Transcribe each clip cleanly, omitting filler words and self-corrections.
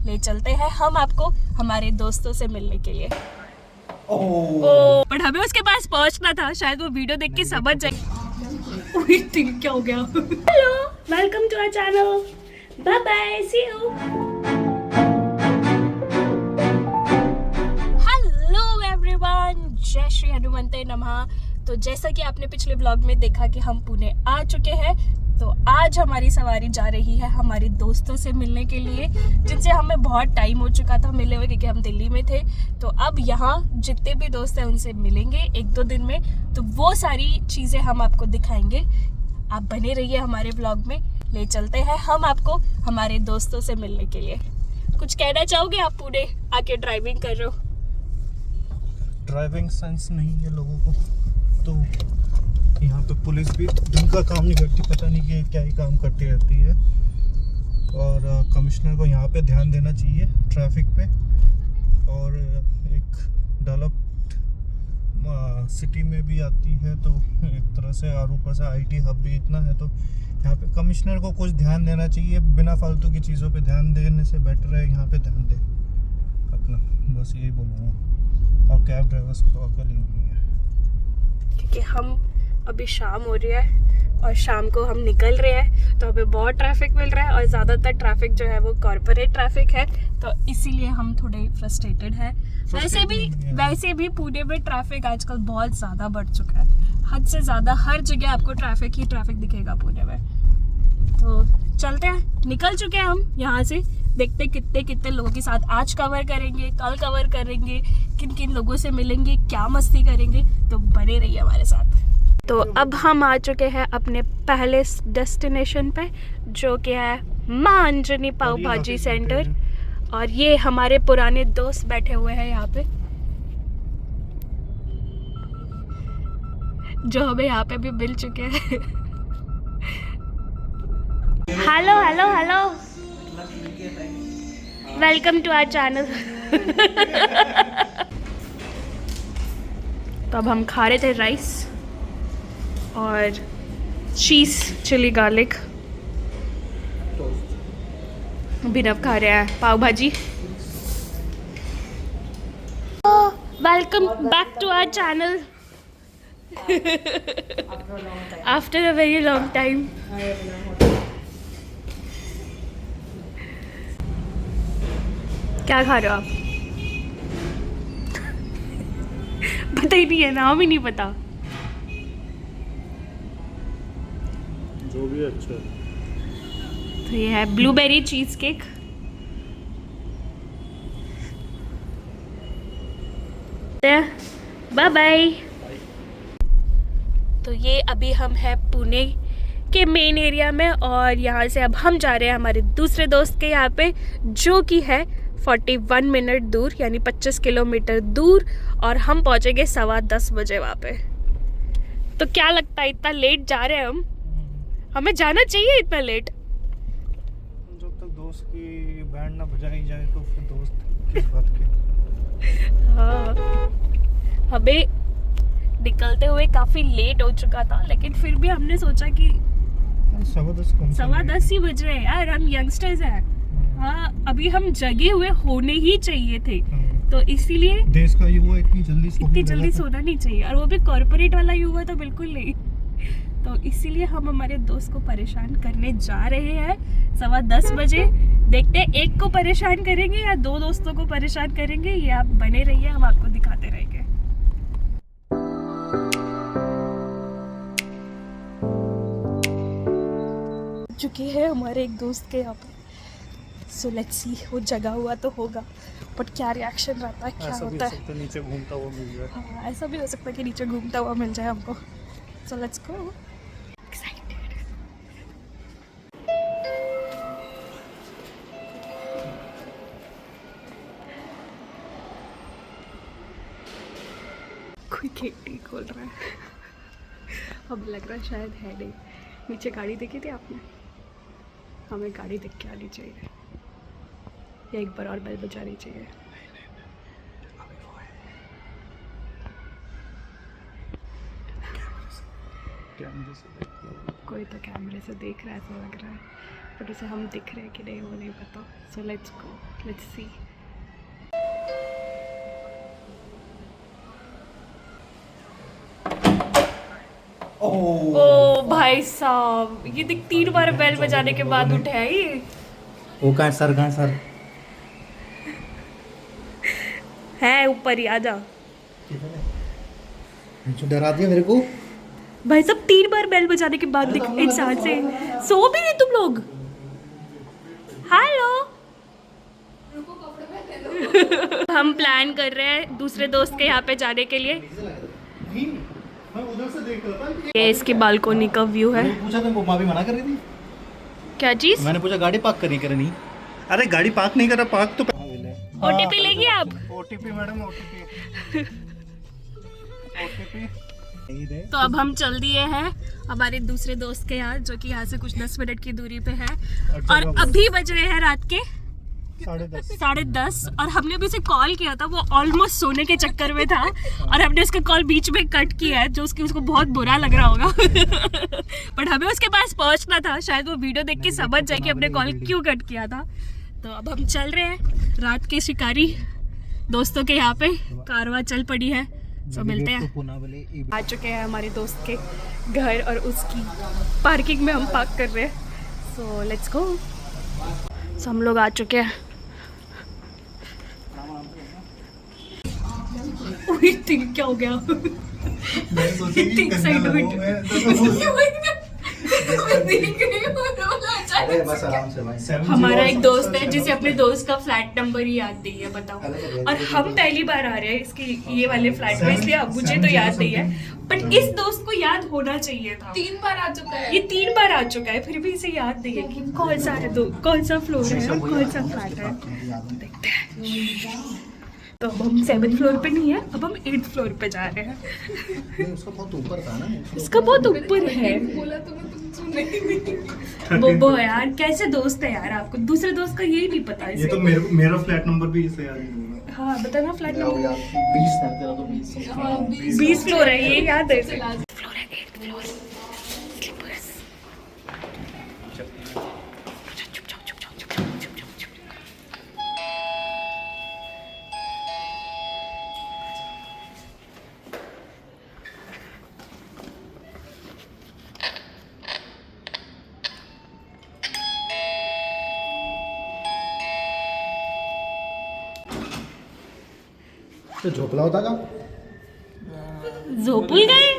ले चलते हैं हम आपको हमारे दोस्तों से मिलने के लिए। बट हमें उसके पास पहुंचना था, शायद वो वीडियो देख के समझ जाए। क्या हो गया? Hello, welcome to our channel, bye bye, see you. Hello everyone, जय श्री हनुमंते नमः। तो जैसा कि आपने पिछले ब्लॉग में देखा कि हम पुणे आ चुके हैं, तो आज हमारी सवारी जा रही है हमारे दोस्तों से मिलने के लिए, जिनसे हमें बहुत टाइम हो चुका था मिले हुए, क्योंकि हम दिल्ली में थे। तो अब यहाँ जितने भी दोस्त हैं उनसे मिलेंगे 1-2 दिन में, तो वो सारी चीज़ें हम आपको दिखाएंगे। आप बने रहिए हमारे ब्लॉग में। ले चलते हैं हम आपको हमारे दोस्तों से मिलने के लिए। कुछ कहना चाहोगे आप? पुणे आके ड्राइविंग कर रहे हो। ड्राइविंग सेंस नहीं है लोगों को, तो यहाँ पे पुलिस भी ढंग का काम नहीं करती, पता नहीं कि क्या ही काम करती रहती है। और कमिश्नर को यहाँ पे ध्यान देना चाहिए ट्रैफिक पे। और एक डेवलप्ड सिटी में भी आती है, तो एक तरह से, और ऊपर से आईटी हब भी इतना है, तो यहाँ पे कमिश्नर को कुछ ध्यान देना चाहिए। बिना फालतू की चीज़ों पे ध्यान देने से बेटर है यहाँ पे ध्यान दे अपना, बस यही बोलूँगा। और कैब ड्राइवर्स को अकल ही नहीं है, क्योंकि हम अभी शाम हो रही है और शाम को हम निकल रहे हैं, तो हमें बहुत ट्रैफिक मिल रहा है और ज़्यादातर ट्रैफिक जो है वो कॉर्पोरेट ट्रैफिक है, तो इसीलिए हम थोड़े फ्रस्ट्रेटेड हैं। वैसे भी पुणे में ट्रैफिक आजकल बहुत ज़्यादा बढ़ चुका है, हद से ज़्यादा। हर जगह आपको ट्रैफिक ही ट्रैफिक दिखेगा पुणे में। तो चलते हैं, निकल चुके हैं हम यहाँ से। देखते कितने लोगों के साथ आज कवर करेंगे, कल कवर करेंगे, किन किन लोगों से मिलेंगे, क्या मस्ती करेंगे, तो बने रहिए हमारे साथ। तो अब हम आ चुके हैं अपने पहले डेस्टिनेशन पे, जो कि है माँ अंजनी पाव भाजी सेंटर। और ये हमारे पुराने दोस्त बैठे हुए हैं यहाँ पे, जो हमें यहाँ पे भी मिल चुके हैं। Hello hello hello, welcome to our channel. तो अब हम खा रहे थे राइस और चीज़ चिली गार्लिक। बिनव खा रहे हैं pav bhaji. Welcome back to our channel after a very long time. क्या खा रहे हो आप? पता ही नहीं है, नाम ही नहीं पता। जो भी अच्छा है। तो ये है blueberry cheese cake. Bye bye. तो ये अभी हम हैं पुणे के मेन एरिया में, और यहाँ से अब हम जा रहे हैं हमारे दूसरे दोस्त के यहाँ पे, जो कि है 41 मिनट दूर, यानी 25 किलोमीटर दूर। और हम पहुँचेंगे 10:15 बजे वहाँ पे। तो क्या लगता है इतना लेट जा रहे हैं हम? हमें जाना चाहिए इतना लेट? जब तक दोस्त की बैंड ना बजाई जाए तो फिर दोस्त किस बात के। हाँ, हमें निकलते हुए काफ़ी लेट हो चुका था, लेकिन फिर भी हमने सोचा कि 10:15 ही बज रहे हैं यार, हम यंगस्टर्स हैं। हाँ, अभी हम जगे हुए होने ही चाहिए थे। तो इसीलिए देश का युवा इतनी जल्दी सोना नहीं चाहिए, और वो भी कॉर्पोरेट वाला युवा तो बिल्कुल नहीं। तो इसीलिए हम हमारे दोस्त को परेशान करने जा रहे हैं 10:15 बजे। देखते हैं एक को परेशान करेंगे या 2 दोस्तों को परेशान करेंगे, ये आप बने रहिए, हम आपको दिखाते रहेंगे। चुके हैं हमारे एक दोस्त के यहाँ पे, सो लेट्स सी, वो जगा हुआ तो होगा, बट क्या रिएक्शन रहता है, क्या होता है। नीचे घूमता हुआ मिल जाए। हाँ, ऐसा भी हो सकता है कि नीचे घूमता हुआ मिल जाए हमको। So let's go. कोई गेट खोल रहा है। अब लग रहा है शायद है नहीं। नीचे गाड़ी देखी थी आपने? हमें गाड़ी देख के आनी चाहिए, या एक बार और बेल बजानी चाहिए। कोई तो कैमरे से देख रहा है, ऐसा लग रहा है। बट उसे हम दिख रहे हैं कि नहीं वो नहीं पता. So let's go, let's see. ओ भाई साहब, ये देख 3 बार बेल बजाने के बाद उठे है ये. वो कहाँ सर है ऊपर ही, आजा. डरा दिया मेरे को. भाई साहब 3 बार बेल बजाने के बाद दिख इंसान से. सो भी नहीं तुम लोग. हेलो. हम प्लान कर रहे हैं दूसरे दोस्त के यहाँ पे जाने के लिए. मैं उधर से देख रहा था. ये इसकी बालकोनी का व्यू है. मैंने पूछा तुमको, माँ भी मना कर रही थी. क्या चीज? मैंने पूछा गाड़ी पार्क करनी. अरे गाड़ी पार्क नहीं कर रहा, पार्क तो. ओटीपी लेंगे आप? OTP madam, OTP. तो अब हम चल दिए हैं हमारे दूसरे दोस्त के यहाँ, जो कि यहाँ से कुछ 10 मिनट की दूरी पे है. और अभी बज रहे हैं रात के 10:30. और हमने अभी उसे कॉल किया था, वो ऑलमोस्ट सोने के चक्कर में था और हमने उसका कॉल बीच में कट किया है, जो उसको बहुत बुरा लग रहा होगा. बट हमें उसके पास पहुंचना था, शायद वो वीडियो देख के समझ जाए कि हमने कॉल क्यों कट किया था. तो अब हम चल रहे हैं रात के शिकारी दोस्तों के यहाँ पे. कारवां चल पड़ी है. तो मिलते हैं. आ चुके हैं हमारे दोस्त के घर और उसकी पार्किंग में हम पार्क कर रहे हैं. So let's go. सो हम लोग आ चुके हैं. क्या हो गया? हमारा एक दोस्त है जिसे अपने दोस्त का फ्लैट नंबर ही याद नहीं है, बताओ. और हम पहली बार आ रहे हैं इसके ये वाले फ्लैट में, इसलिए अब मुझे तो याद नहीं है. बट इस दोस्त को याद होना चाहिए था. 3 बार आ चुका है. ये 3 बार आ चुका है, फिर भी इसे याद नहीं है कि कौन सा है, कौन सा फ्लोर है और कौन सा फ्लैट है. देखते हैं. तो अब हम 7th फ्लोर पे नहीं है, अब हम 8th फ्लोर पे जा रहे हैं. उसका बहुत ऊपर था ना. उसका बहुत ऊपर है. बोला तुम्हें, तुम सुने ही नहीं. वो यार कैसे दोस्त है यार, आपको दूसरे दोस्त का यही नहीं पता. ये तो मेरा फ्लैट नंबर भी इसे याद नहीं होगा. हाँ बताना फ्लैट नंबर. 20 है तेरा तो 20. 20 फ्लोर है, ये याद है. फ्लोर है 8th फ्लोर. स्लीपर्स. तो झोपला होता का. झोपूल गए.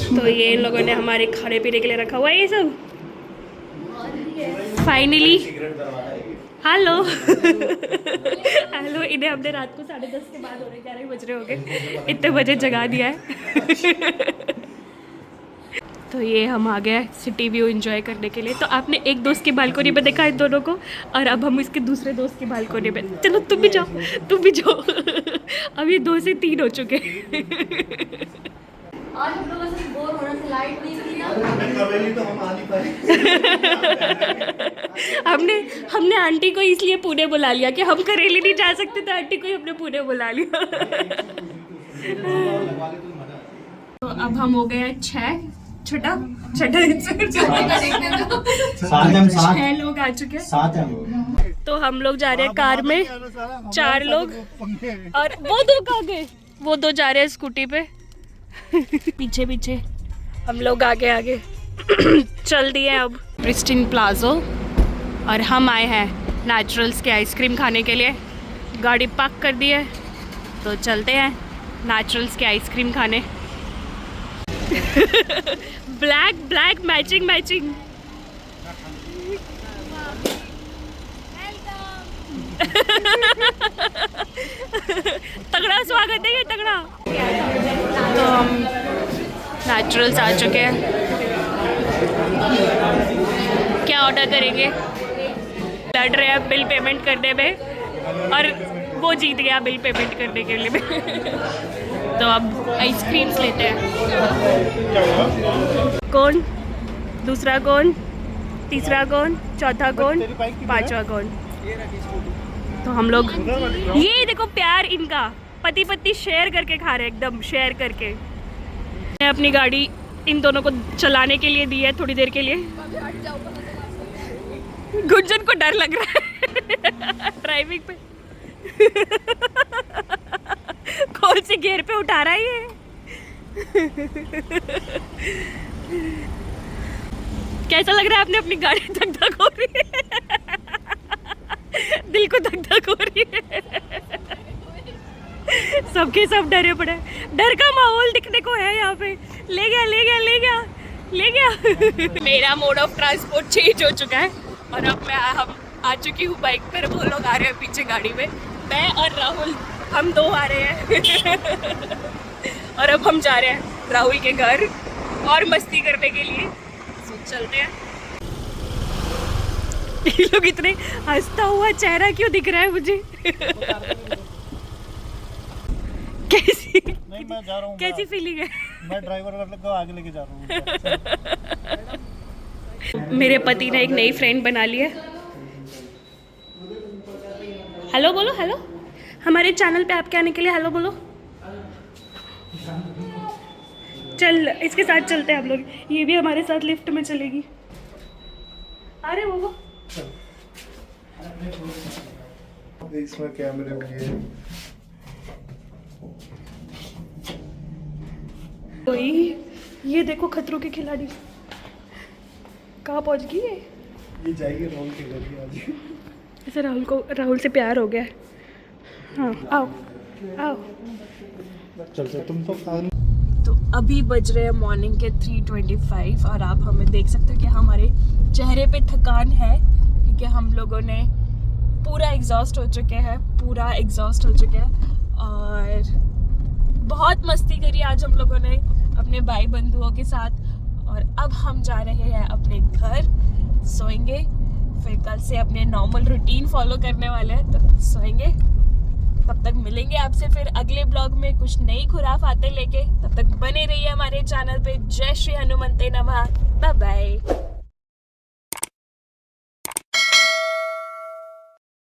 तो ये इन लोगों ने हमारे खाने पीने के लिए रखा हुआ है ये सब. Finally hello. हेलो. इन्हें हमने रात को 10:30 के बाद हो रहे 11 बज रहे हो गए, इतने बजे जगा दिया है. तो ये हम आ गए सिटी व्यू एंजॉय करने के लिए. तो आपने एक दोस्त की बालकोनी में देखा इन दोनों को, और अब हम इसके दूसरे दोस्त की बालकोनी में. चलो तुम भी जाओ, तुम भी जाओ. अब ये 2 से 3 हो चुके. आज हम लोगों से बोर होने से लाइट नहीं थी ना. कवेली तो हम आ नहीं पाए. हमने आंटी को इसलिए पुणे बुला लिया कि हम करेली नहीं जा सकते, तो आंटी को ही हमने पुणे बुला लिया. तो अब हम हो गए 6 लोग आ चुके हैं. तो हम लोग जा रहे हैं कार में 4 लोग, और वो 2 कहाँ गए? वो 2 जा रहे हैं स्कूटी पे. पीछे पीछे हम लोग आगे चल दिए अब प्रिस्टिन प्लाजो. और हम आए हैं नेचुरल्स के आइसक्रीम खाने के लिए. गाड़ी पार्क कर दी है, तो चलते हैं नेचुरल्स के आइसक्रीम खाने. Black matching. तगड़ा स्वागत है ये, तगड़ा. तो हम नेचुरल्स आ चुके हैं. क्या ऑर्डर करेंगे? लड़ रहे हैं बिल पेमेंट करने में, और वो जीत गया बिल पेमेंट करने के लिए. तो अब आइसक्रीम्स लेते हैं. कौन? दूसरा कौन? तीसरा कौन? चौथा कौन? 5वां कौन? तो हम लोग, ये देखो प्यार इनका. पति पत्नी शेयर करके खा रहे हैं, एकदम शेयर करके। मैं अपनी गाड़ी इन दोनों को चलाने के लिए दी है थोड़ी देर के लिए। गुंजन को डर लग रहा है ड्राइविंग पे। कौन से गियर पे उठा रहा है ये? कैसा लग रहा है? आपने अपनी गाड़ी धक धक हो रही है, दिल को धक धक हो रही है। सबके सब डरे पड़े, डर का माहौल दिखने को है यहाँ पे। ले गया ले गया ले गया ले गया। मेरा मोड ऑफ ट्रांसपोर्ट चेंज हो चुका है और अब हम आ चुकी हूँ बाइक पर। वो लोग आ रहे हैं पीछे गाड़ी में, मैं और राहुल हम दो आ रहे हैं। और अब हम जा रहे हैं राहुल के घर और मस्ती करने के लिए। चलते हैं। ये लोग इतने हंसता हुआ चेहरा क्यों दिख रहा है मुझे? कैसी नहीं, मैं जा रहा हूँ। कैसी फीलिंग है? मैं ड्राइवर को आगे लेके जा रहा हूँ। मेरे पति ने एक नई फ्रेंड बना ली है। हेलो बोलो, हेलो। हमारे चैनल पे आपके आने के लिए हेलो बोलो। चल इसके साथ चलते हैं हम लोग, ये भी हमारे साथ लिफ्ट में चलेगी। अरे वो इसमें कैमरे भी है। कोई ये देखो खतरों के खिलाड़ी कहाँ पहुँच गई है। ये जाएगी राहुल के घर ही आज। ऐसे राहुल से प्यार हो गया है। हाँ आओ आओ। चलते तुम तो अभी बज रहे हैं मॉर्निंग के 3:25 और आप हमें देख सकते हो कि हमारे चेहरे पे थकान है क्योंकि हम लोगों ने पूरा एग्जॉस्ट हो चुके हैं, और बहुत मस्ती करी आज हम लोगों ने अपने भाई बंधुओं के साथ। और अब हम जा रहे हैं अपने घर, सोएंगे, फिर कल से अपने नॉर्मल रूटीन फॉलो करने वाले हैं, तो सोएंगे। तब तक मिलेंगे आपसे फिर अगले ब्लॉग में कुछ नई खुराफातें लेके। तब तक बने रहिए हमारे चैनल पे। जय श्री हनुमंते नमः। Bye bye.